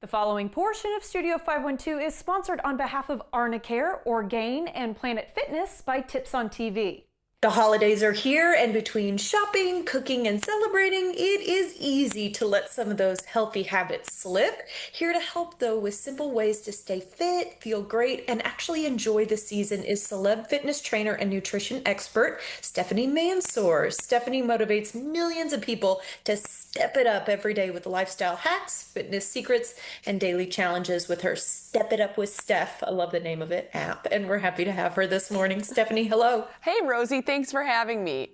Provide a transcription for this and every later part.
The following portion of Studio 512 is sponsored on behalf of Arnicare, Orgain, and Planet Fitness by Tips on TV. The holidays are here, and between shopping, cooking, and celebrating, it is easy to let some of those healthy habits slip. Here to help, though, with simple ways to stay fit, feel great, and actually enjoy the season is celeb fitness trainer and nutrition expert, Stephanie Mansour. Stephanie motivates millions of people to step it up every day with lifestyle hacks, fitness secrets, and daily challenges with her Step It Up with Steph, I love the name of it, app. And we're happy to have her this morning. Stephanie, hello. Hey, Rosie. Thanks for having me.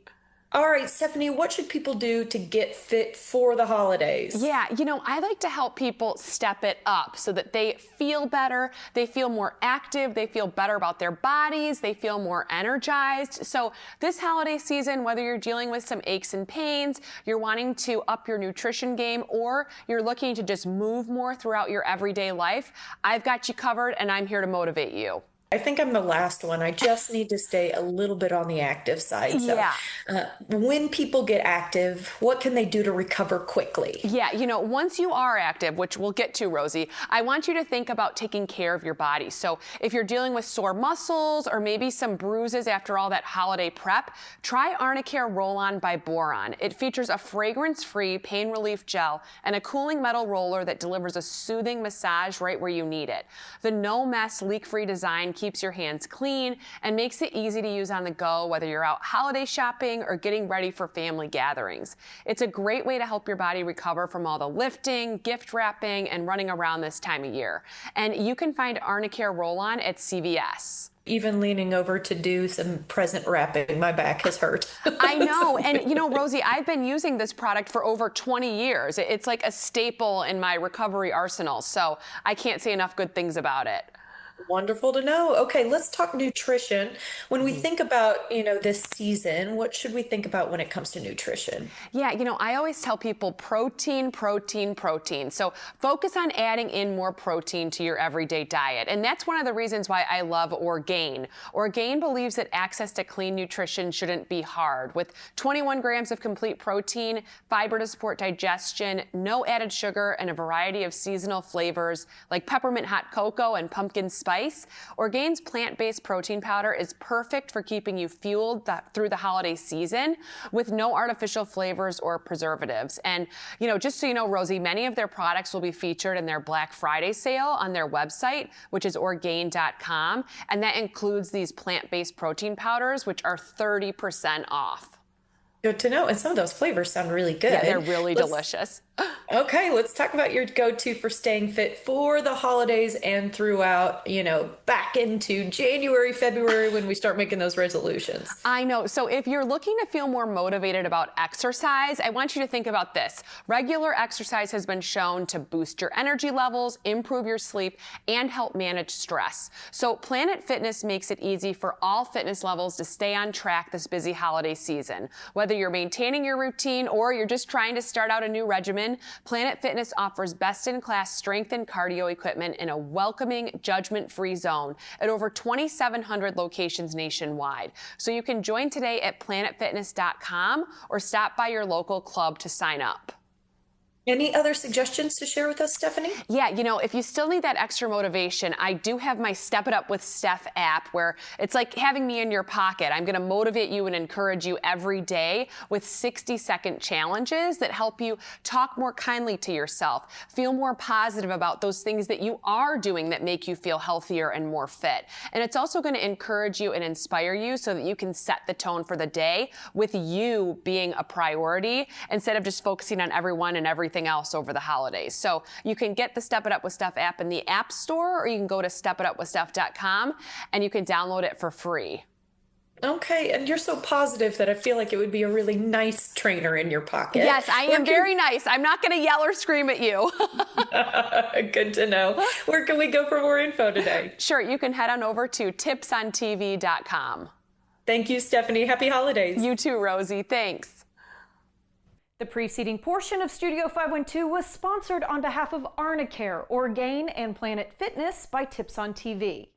All right, Stephanie, what should people do to get fit for the holidays? Yeah, I like to help people step it up so that they feel better, they feel more active, they feel better about their bodies, they feel more energized. So this holiday season, whether you're dealing with some aches and pains, you're wanting to up your nutrition game, or you're looking to just move more throughout your everyday life, I've got you covered and I'm here to motivate you. I think I'm the last one. I just need to stay a little bit on the active side. So, when people get active, what can they do to recover quickly? Yeah, once you are active, which we'll get to, Rosie, I want you to think about taking care of your body. So if you're dealing with sore muscles or maybe some bruises after all that holiday prep, try Arnicare Roll-On by Boron. It features a fragrance-free pain relief gel and a cooling metal roller that delivers a soothing massage right where you need it. The no-mess, leak-free design keeps your hands clean and makes it easy to use on the go, whether you're out holiday shopping or getting ready for family gatherings. It's a great way to help your body recover from all the lifting, gift wrapping, and running around this time of year. And you can find Arnicare Roll-On at CVS. Even leaning over to do some present wrapping, my back has hurt. I know. And Rosie, I've been using this product for over 20 years. It's like a staple in my recovery arsenal. So I can't say enough good things about it. Wonderful to know. Okay, let's talk nutrition. When we think about, this season, what should we think about when it comes to nutrition? Yeah, I always tell people protein, protein, protein. So focus on adding in more protein to your everyday diet. And that's one of the reasons why I love Orgain. Orgain believes that access to clean nutrition shouldn't be hard. With 21 grams of complete protein, fiber to support digestion, no added sugar, and a variety of seasonal flavors like peppermint hot cocoa and pumpkin spice, Orgain's plant-based protein powder is perfect for keeping you fueled through the holiday season with no artificial flavors or preservatives. And, just so you know, Rosie, many of their products will be featured in their Black Friday sale on their website, which is Orgain.com. And that includes these plant-based protein powders, which are 30% off. Good to know. And some of those flavors sound really good. Yeah, they're really delicious. Okay, let's talk about your go-to for staying fit for the holidays and throughout, back into January, February when we start making those resolutions. I know. So if you're looking to feel more motivated about exercise, I want you to think about this. Regular exercise has been shown to boost your energy levels, improve your sleep, and help manage stress. So Planet Fitness makes it easy for all fitness levels to stay on track this busy holiday season. Whether you're maintaining your routine or you're just trying to start out a new regimen, Planet Fitness offers best-in-class strength and cardio equipment in a welcoming, judgment-free zone at over 2,700 locations nationwide. So you can join today at planetfitness.com or stop by your local club to sign up. Any other suggestions to share with us, Stephanie? Yeah, if you still need that extra motivation, I do have my Step It Up with Steph app where it's like having me in your pocket. I'm going to motivate you and encourage you every day with 60-second challenges that help you talk more kindly to yourself, feel more positive about those things that you are doing that make you feel healthier and more fit. And it's also going to encourage you and inspire you so that you can set the tone for the day with you being a priority instead of just focusing on everyone and everything else over the holidays. So you can get the Step It Up with Steph app in the App Store, or you can go to stepitupwithsteph.com and you can download it for free. Okay, and you're so positive that I feel like it would be a really nice trainer in your pocket. Yes, I am very nice. I'm not going to yell or scream at you. Good to know. Where can we go for more info today? Sure, you can head on over to tipsontv.com. Thank you, Stephanie. Happy holidays. You too, Rosie. Thanks. The preceding portion of Studio 512 was sponsored on behalf of Arnicare, Orgain, and Planet Fitness by Tips on TV.